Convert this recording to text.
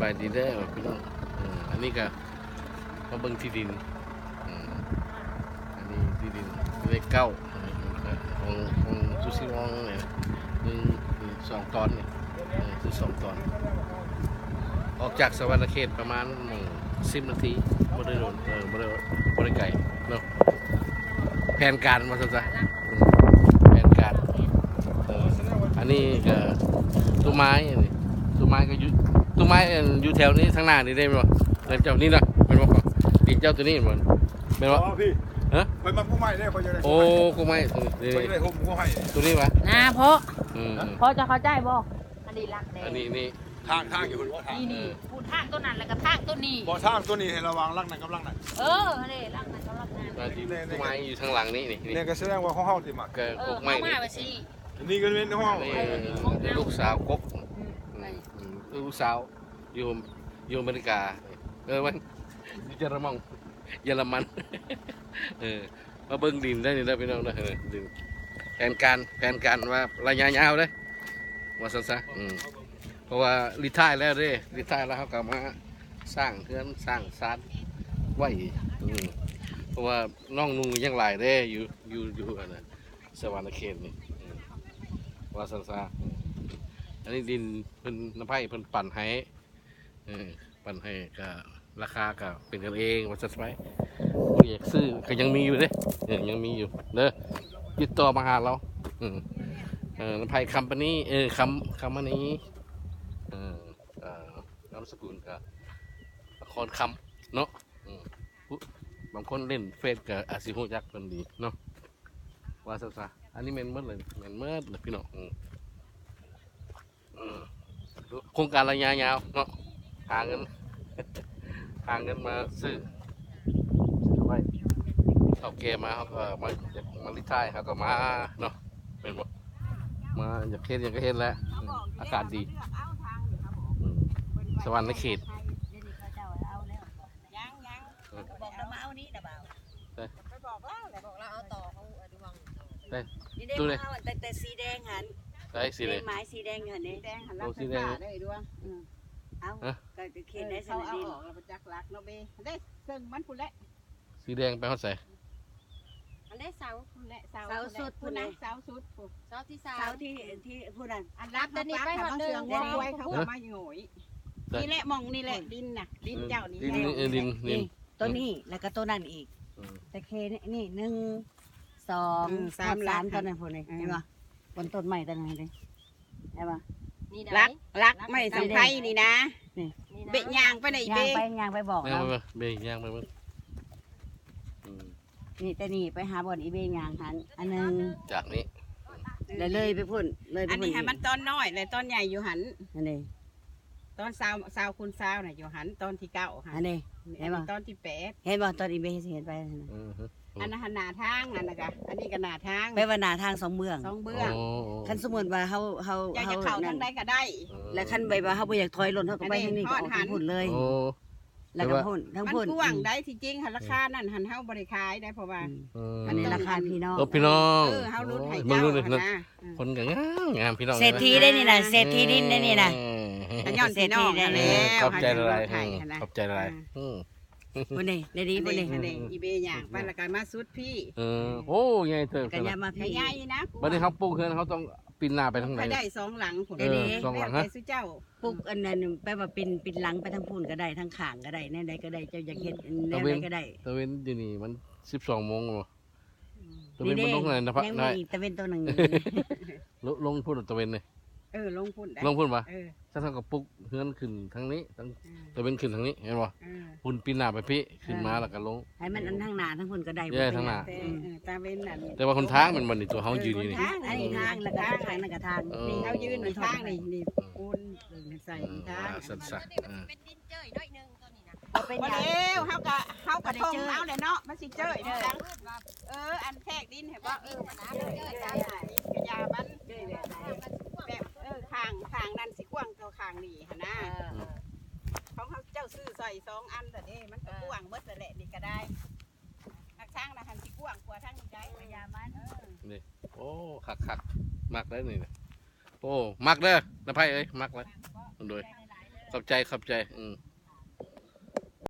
บายดีได้อพี่น้องอันนี้ก็มาเบิ่งที่ดินอันนี้ที่ดินเลขเก้าของซูซิวองเนี่ย1 2 ตอนเนี่ยคือ2 ตอนออกจากสวรรค์เขตประมาณ10 นาทีบ่ได้โดนบ่ได้ไกลเนาะแผนการมาซะแผนการอันนี้ก็ต้นไม้นี่ต้นไม้ก็อยู่แถวนี้ทางหน้านี่ได้บ่เจ้านี่นะเป็นบ่ดินเจ้าตัวนี้บ่เป็นบ่พี่ฮะไปมาผู้ใหม่ได้คนจะได้โอ้กูไม่นี่ได้ห่มผู้ใหม่ตัวนี้วะเพราะจะเข้าใจบ่อันนี้รักแน่อันนี้ทางอยู่ว่าทางนี่พูดทางต้นนั้นแล้วก็ทางต้นนี้บ่ทางตัวนี้ให้ระวังรักนั่นกับรักนั่นนี่รักนั่นกับรักนั่นต้นไม้อยู่ทางหลังนี่เนี่ยก็แสดงว่าของเฮาสิมาก็กกไม้นี่ก็เป็นห้องลูกสาวกกลูกสาวอยู่อเมริกามันเยอรมันมาเบิ่งดินได้นี่ได้พี่น้องนะดินแผนการว่าระยะยาวเลยว่าซะเพราะว่ารีทายแล้วเด้รีทายแล้วเขาก็มาสร้างเพื่อนสร้างศาลไว้เพราะว่าน้องนุ่งยังหลายเด้อยู่อันน่ะสวรรค์เขตนี่ว่าซะอันนี้ดินเพิ่นน้ำไผ่เพิ่นปั่นให้ก็ราคาก็เป็นกันเองว่าซะไปผู้อยากซื้อก็ยังมีอยู่เด้ยังมีอยู่เด้อติดต่อมาหาเราน้ำไผ่คัมปานีคัมปานีนามสกุลก็ละครคำเนาะบางคนเล่นเฟซกับอาซิโฮยักษ์เป็นดีเนาะว่าซะอันนี้แม่นเมื่อเลยพี่น้องโครงการระยะยาวเนาะหาเงินมาซื้อไว้เอาเกมาเขาก็มาลิทายเขาก็มาเนาะเป็นบ่มาอยากเห็นแล้วอากาศดีสวรรค์เขตบอกเรามาเอานี้นะบ่าวไปบอกเราเอาต่อเขาดูวังนี่เด้งเอาแต่สีแดงหันสีแดงไม้สีแดงหันนี่แดงหันรักได้ด้วยเอาก็เขียนได้สนดินเราไปจักรักเนาะเบ้ได้ซึ่งมันพุ่นแหละสีแดงไปเขาใส่อันได้เสาพุ่นแหละเสาสุดพุ่นนะเสาสุดเสาที่พุ่นนั่นอันรับแต่นี่ไปหอดเดืองไว้เขามาหน่อยนี่แหละมองนี่แหละดินน่ะดินเจ้านี่ดินต้นนี้แล้วก็ต้นนั่นอีกแต่เคนี่1 2 3ต้นนั่นพุ่นนี่เห็นป่ะบนต้นใหม่ต้นไหนเลยเห็นป่ะรักไม่สังไพนี่นะนี่เบะยางไปไหนเบะยางไปบอกเราเบะยางไปมั้งนี่แต่นี่ไปหาบ่อนอีเบะยางหันอันนึงจากนี้เลยไปพุ่นเลยอันนี้ให้มันต้นน้อยเลยต้นใหญ่อยู่หันอันนี้ต้นสาวคูณสาวน่ะอยู่หันต้นที่9หันอันนี้เห็นบ่ต้นที่8เห็นบ่ต้นอีเบะเห็นไปอันนั้นหน้าทางอันนั้นก็อันนี้ก็หน้าทางไปว่าหน้าทาง2เมืองคันสมมุติว่าเฮาอยากจะเข้าทางใดก็ได้แล้วคันไปว่าเฮาบ่อยากถอยรถเฮาก็ไปทางนี้ก็ออกทางพุ่นเลยแล้วก็พุ่นทั้งพุ่นมันกว้างได้ที่จริงราคานั่นหันเฮาบ่ได้ขายได้เพราะว่าอันนี้ราคาพี่น้องเฮารุ่นให้เจ้านะคนก็งามพี่น้องเศรษฐีได้นี่น่ะเศรษฐีดินได้นี่น่ะย้อนเศรษฐีได้แล้วขอบใจอะไรขอบใจอะไรบ่นี่ได้ดีบ่นี่อีเบย่างไปแล้วก็มาสุดพี่โอ้ยายเถิดกันยามาพี่ใหญ่นะบัดนี้เขาปลูกเฮือนเขาต้องปีนหน้าไปทางไหนได้2 หลังผม2 หลังฮะเจ้าปลูกอันนั้นแปลว่าปีนหลังไปทางพุ่นก็ได้ทางข้างก็ได้แนวใดก็ได้เจ้าอยากเฮ็ดแนวใดก็ได้ตะเวนอยู่นี่มัน12 โมงบ่ตะเวนมันลงไหนนะพักได้ตะเวนตัวนึงลงพุ่นตะเวนเลยลงพุ่นได้ลงพุ่นป่ะถ้าทางกับปุ๊กเฮือนขึ้นทางนี้ทางตะเวนขึ้นทางนี้เห็นป่ะพุ่นปีนหน้าไปพี่ขึ้นมาแล้วก็ลงให้มันอันทางหน้าทางพุ่นก็ได้ทางหน้าตะเวนนั่นแต่ว่าคนทางมันบ่นี่ตัวเฮายืนอยู่นี่อันนี้ทางแล้วก็ทางนั่นก็ทางนี่เฮายืนในทางนี่ปูนใส่ทางสักเป็นดินเจ้ยน้อยนึงตัวนี้นะบ่เป็นหยังเฮาก็ทงเอาแหละเนาะมันสิเจ้ยจังอันแทกดินเห็นบ่กระยามันแบบข้างนั่นสิกว้างตัวข้างนี่หั่นนะของเขาเจ้าซื้อใส่2 อันแต่เด้มันก็กว้างเบิดแหละนี่ก็ได้นักช่างนะหันสิกว้างกว่าทางนี้ได้กระยามันนี่โอ้คักมักได้นี่โอ้มักเด้อน้าไผ่เอ้ยมักเลยโดย ขอบใจขอบใจ